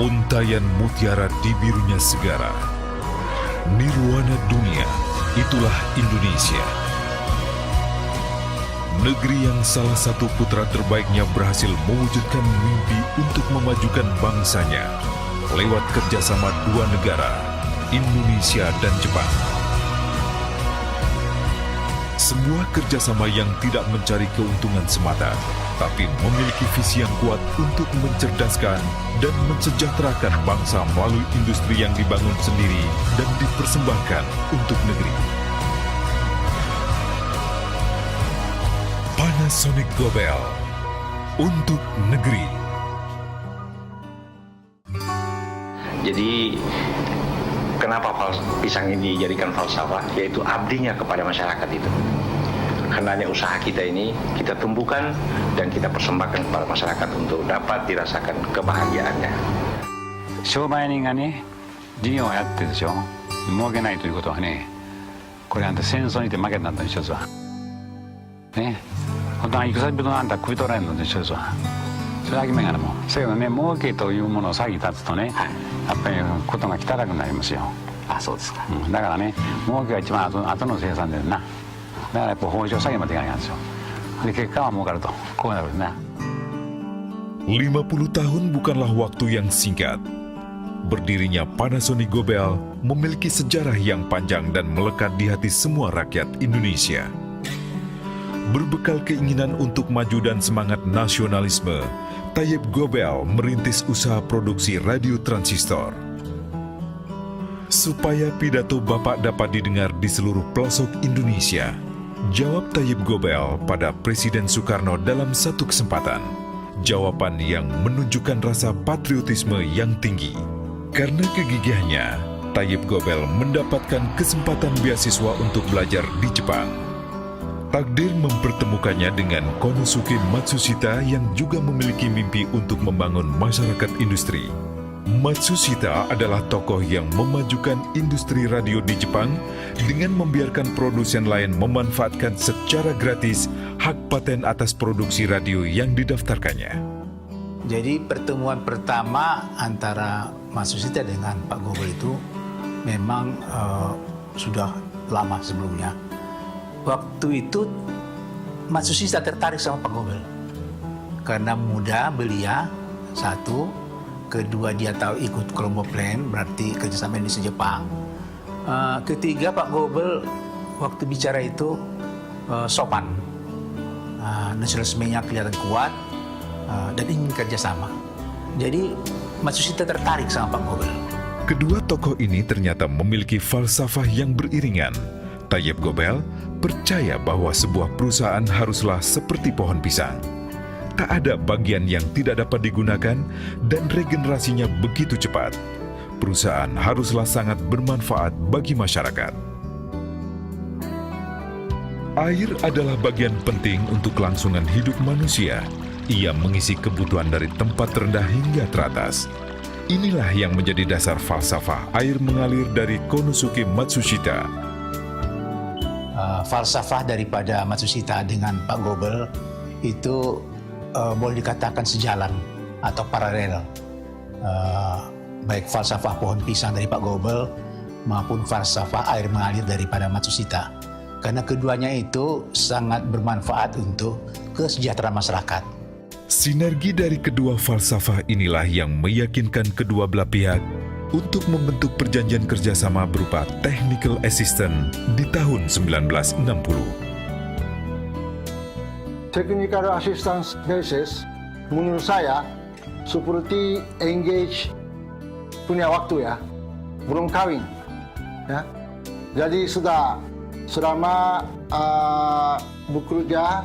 Untaian mutiara di birunya segara. Nirwana dunia, itulah Indonesia. Negeri yang salah satu putra terbaiknya berhasil mewujudkan mimpi untuk memajukan bangsanya lewat kerjasama dua negara, Indonesia dan Jepang. Sebuah kerjasama yang tidak mencari keuntungan semata, tapi memiliki visi yang kuat untuk mencerdaskan dan mensejahterakan bangsa melalui industri yang dibangun sendiri dan dipersembahkan untuk negeri. Panasonic Gobel untuk negeri. Jadi kenapa pisang ini dijadikan falsafah, yaitu abdinya kepada masyarakat itu. Karena usaha kita ini kita tumbuhkan dan kita persembahkan kepada masyarakat untuk dapat dirasakan kebahagiaannya. 商売人がね、事業をやってでしょ、儲けないということはね、これあんた戦争にて負けたんだ一つは。ね、本当は戦人のあんた食い取られるので一つは。それだけ目がもう。だけどね、儲けというものを先立つとね、やっぱりことが汚くなりますよ。あ、そうですか。だからね、儲けが一番後の生産だよな。だからやっぱ法上下げまでいかないんですよ。で結果は儲かるとこうなるんだ。 50 tahun bukanlah waktu yang singkat. Berdirinya Panasonic Gobel memiliki sejarah yang panjang dan melekat di hati semua rakyat Indonesia. Berbekal keinginan untuk maju dan semangat nasionalisme, Tayyip Gobel merintis usaha produksi radio transistor. Supaya pidato Bapak dapat didengar di seluruh pelosok Indonesia, jawab Tayyip Gobel pada Presiden Soekarno dalam satu kesempatan. Jawaban yang menunjukkan rasa patriotisme yang tinggi. Karena kegigihannya, Tayyip Gobel mendapatkan kesempatan beasiswa untuk belajar di Jepang. Takdir mempertemukannya dengan Konosuke Matsushita yang juga memiliki mimpi untuk membangun masyarakat industri. Matsushita adalah tokoh yang memajukan industri radio di Jepang dengan membiarkan produsen lain memanfaatkan secara gratis hak paten atas produksi radio yang didaftarkannya. Jadi pertemuan pertama antara Matsushita dengan Pak Gobel itu memang sudah lama sebelumnya. Waktu itu Matsushita tertarik sama Pak Gobel karena muda, belia, satu. Kedua, dia tahu ikut kelompok plan, berarti kerjasama Indonesia Jepang. Ketiga, Pak Gobel waktu bicara itu sopan. Nasionalismenya kelihatan kuat dan ingin kerjasama. Jadi Matsushita tertarik sama Pak Gobel. Kedua tokoh ini ternyata memiliki falsafah yang beriringan. Tayyip Gobel percaya bahwa sebuah perusahaan haruslah seperti pohon pisang. Tak ada bagian yang tidak dapat digunakan dan regenerasinya begitu cepat. Perusahaan haruslah sangat bermanfaat bagi masyarakat. Air adalah bagian penting untuk kelangsungan hidup manusia. Ia mengisi kebutuhan dari tempat terendah hingga teratas. Inilah yang menjadi dasar falsafah air mengalir dari Konosuke Matsushita. Falsafah daripada Matsushita dengan Pak Gobel itu boleh dikatakan sejalan atau paralel. Baik falsafah pohon pisang dari Pak Gobel maupun falsafah air mengalir daripada Matsushita. Karena keduanya itu sangat bermanfaat untuk kesejahteraan masyarakat. Sinergi dari kedua falsafah inilah yang meyakinkan kedua belah pihak untuk membentuk perjanjian kerjasama berupa technical assistance di tahun 1960. Technical assistance basis menurut saya seperti engage punya waktu ya, belum kawin ya. Jadi sudah selama bekerja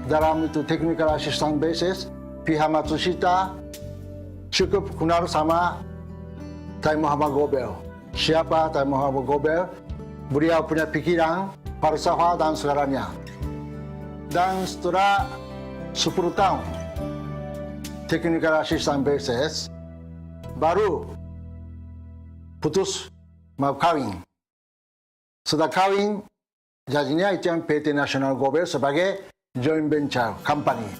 dalam itu technical assistance basis, pihak Matsushita cukup kenal sama Tayyip Muhammad Gobel. Siapa Tayyip Muhammad Gobel? Beliau punya pikiran, falsafah dan segalanya. Dan setelah 10 tahun technical assistance basis, baru putus mau kawin. Setelah kawin, jadinya itu yang PT National Gobel sebagai joint venture company.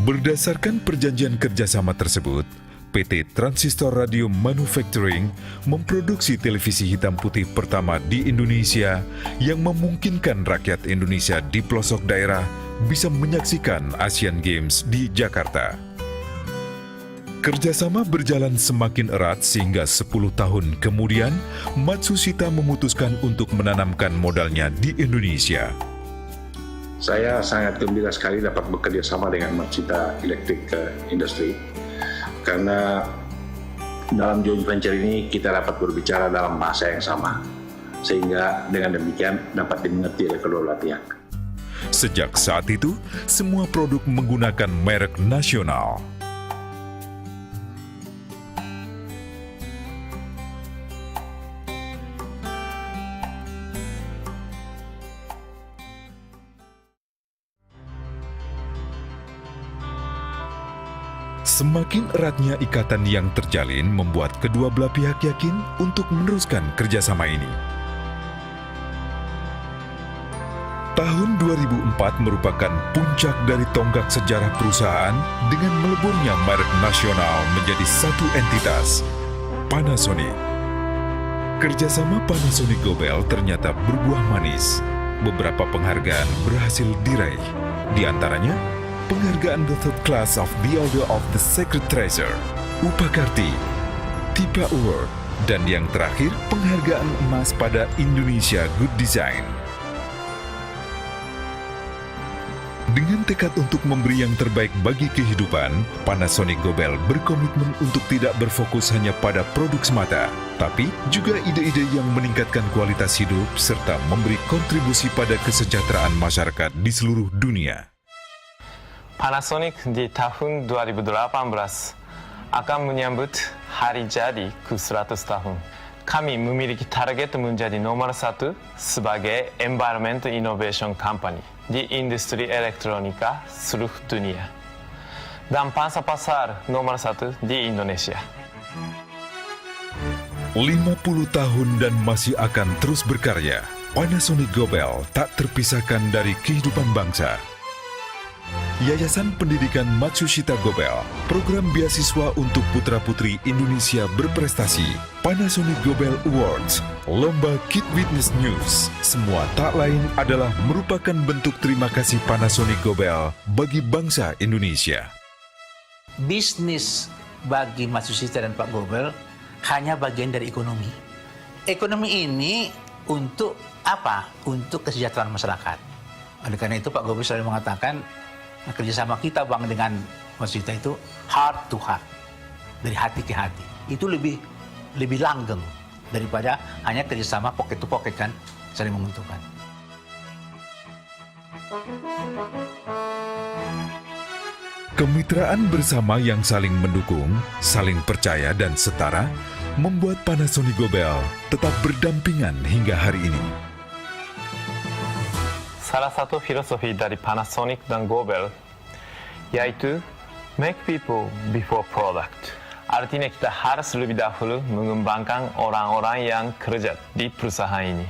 Berdasarkan perjanjian kerjasama tersebut, PT Transistor Radio Manufacturing memproduksi televisi hitam putih pertama di Indonesia yang memungkinkan rakyat Indonesia di pelosok daerah bisa menyaksikan Asian Games di Jakarta. Kerjasama berjalan semakin erat sehingga 10 tahun kemudian Matsushita memutuskan untuk menanamkan modalnya di Indonesia. Saya sangat gembira sekali dapat bekerja sama dengan Matsushita Electric Industry karena dalam joint venture ini kita dapat berbicara dalam bahasa yang sama sehingga dengan demikian dapat dimengerti oleh kedua belah pihak. Sejak saat itu, semua produk menggunakan merek nasional. Semakin eratnya ikatan yang terjalin membuat kedua belah pihak yakin untuk meneruskan kerjasama ini. Tahun 2004 merupakan puncak dari tonggak sejarah perusahaan dengan meleburnya merek nasional menjadi satu entitas, Panasonic. Kerjasama Panasonic Gobel ternyata berbuah manis. Beberapa penghargaan berhasil diraih, di antaranya penghargaan The Third Class of the Order of the Sacred Treasure, Upakarti, TIPA Award, dan yang terakhir penghargaan emas pada Indonesia Good Design. Dengan tekad untuk memberi yang terbaik bagi kehidupan, Panasonic Gobel berkomitmen untuk tidak berfokus hanya pada produk semata, tapi juga ide-ide yang meningkatkan kualitas hidup serta memberi kontribusi pada kesejahteraan masyarakat di seluruh dunia. Panasonic di tahun 2018 akan menyambut Hari Jadi ke-100 tahun. Kami memiliki target menjadi nomor 1 sebagai Environment Innovation Company di industri elektronika seluruh dunia. Dan pangsa pasar nomor 1 di Indonesia. 50 tahun dan masih akan terus berkarya, Panasonic Gobel tak terpisahkan dari kehidupan bangsa. Yayasan Pendidikan Matsushita Gobel, program beasiswa untuk putra-putri Indonesia berprestasi, Panasonic Gobel Awards, Lomba Kid Witness News, semua tak lain adalah merupakan bentuk terima kasih Panasonic Gobel bagi bangsa Indonesia. Bisnis bagi Matsushita dan Pak Gobel hanya bagian dari ekonomi. Ekonomi ini untuk apa? Untuk kesejahteraan masyarakat. Oleh karena itu Pak Gobel selalu mengatakan, kerjasama kita Bang dengan Matsushita itu heart to heart, dari hati ke hati. Itu lebih langgeng daripada hanya kerjasama pocket to pocket kan, saling menguntungkan. Kemitraan bersama yang saling mendukung, saling percaya dan setara membuat Panasonic Gobel tetap berdampingan hingga hari ini. Salah satu filosofi dari Panasonic dan Gobel yaitu make people before product. Artinya kita harus lebih dahulu mengembangkan orang-orang yang kerja di perusahaan ini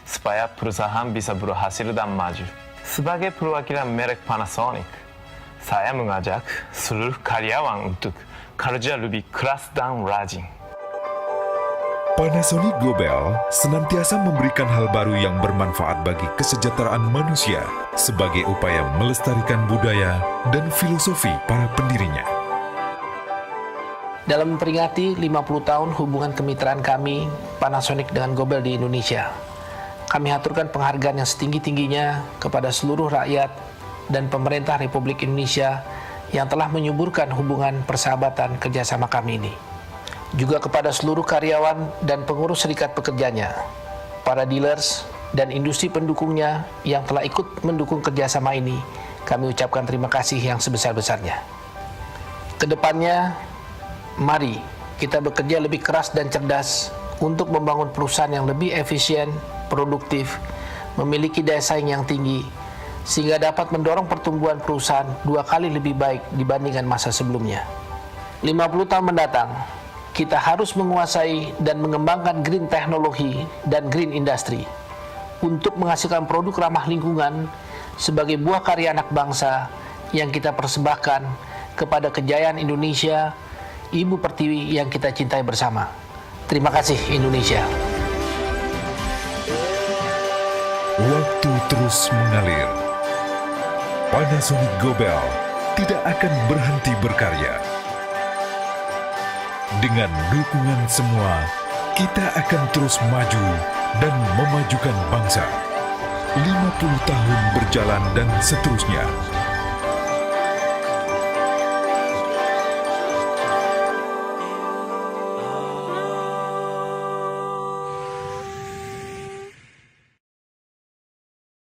supaya perusahaan bisa berhasil dan maju. Sebagai perwakilan merek Panasonic, saya mengajak seluruh karyawan untuk kerja lebih keras dan rajin. Panasonic Gobel senantiasa memberikan hal baru yang bermanfaat bagi kesejahteraan manusia sebagai upaya melestarikan budaya dan filosofi para pendirinya. Dalam memperingati 50 tahun hubungan kemitraan kami Panasonic dengan Gobel di Indonesia, kami haturkan penghargaan yang setinggi-tingginya kepada seluruh rakyat dan pemerintah Republik Indonesia yang telah menyuburkan hubungan persahabatan kerjasama kami ini. Juga kepada seluruh karyawan dan pengurus serikat pekerjanya, para dealers dan industri pendukungnya yang telah ikut mendukung kerjasama ini, kami ucapkan terima kasih yang sebesar-besarnya. Kedepannya, mari kita bekerja lebih keras dan cerdas untuk membangun perusahaan yang lebih efisien, produktif, memiliki daya saing yang tinggi, sehingga dapat mendorong pertumbuhan perusahaan 2 kali lebih baik dibandingkan masa sebelumnya. 50 tahun mendatang, kita harus menguasai dan mengembangkan green teknologi dan green industry untuk menghasilkan produk ramah lingkungan sebagai buah karya anak bangsa yang kita persembahkan kepada kejayaan Indonesia, Ibu Pertiwi yang kita cintai bersama. Terima kasih Indonesia. Waktu terus mengalir. Panasonic Gobel tidak akan berhenti berkarya. Dengan dukungan semua, kita akan terus maju dan memajukan bangsa. 50 tahun berjalan dan seterusnya.